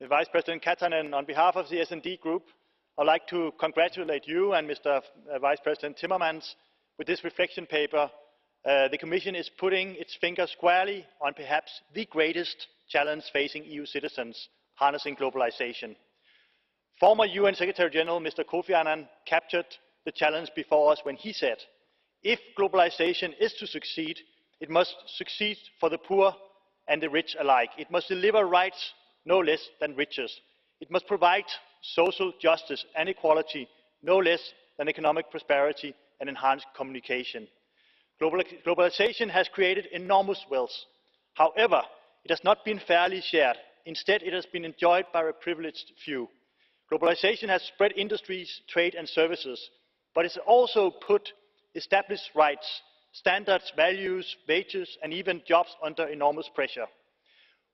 Vice President Katainen, on behalf of the S&D Group, I would like to congratulate you and Mr. Vice President Timmermans with this reflection paper. The Commission is putting its finger squarely on perhaps the greatest challenge facing EU citizens, harnessing globalization. Former UN Secretary General Mr. Kofi Annan captured the challenge before us when he said, "If globalization is to succeed, it must succeed for the poor and the rich alike. It must deliver rights no less than riches. It must provide social justice and equality no less than economic prosperity and enhanced communication." Globalization has created enormous wealth. However, it has not been fairly shared. Instead, it has been enjoyed by a privileged few. Globalization has spread industries, trade and services, but it has also put established rights, standards, values, wages and even jobs under enormous pressure.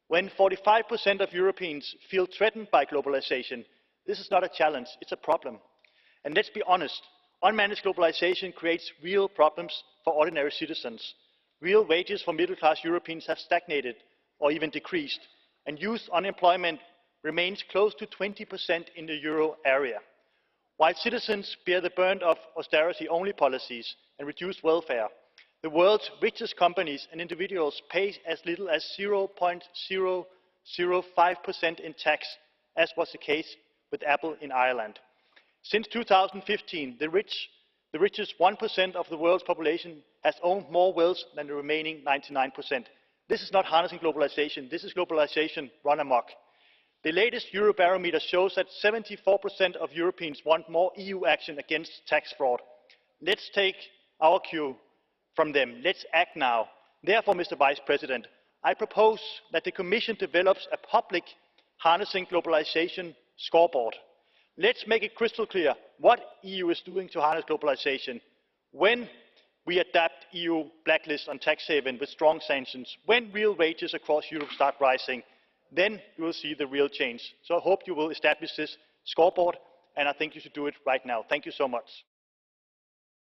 When 45% of Europeans feel threatened by globalization, this is not a challenge, it's a problem. And let's be honest, unmanaged globalization creates real problems for ordinary citizens. Real wages for middle-class Europeans have stagnated or even decreased, and youth unemployment remains close to 20% in the euro area. While citizens bear the burden of austerity-only policies and reduced welfare, the world's richest companies and individuals pay as little as 0.005% in tax, as was the case with Apple in Ireland. Since 2015, the richest 1% of the world's population has owned more wealth than the remaining 99%. This is not harnessing globalization, this is globalization run amok. The latest Eurobarometer shows that 74% of Europeans want more EU action against tax fraud. Let's take our cue from them. Let's act now. Therefore, Mr. Vice President, I propose that the Commission develops a public harnessing globalization scoreboard. Let's make it crystal clear what the EU is doing to harness globalization. When we adapt EU blacklists on tax haven with strong sanctions, when real wages across Europe start rising, then you will see the real change. So I hope you will establish this scoreboard, and I think you should do it right now. Thank you so much.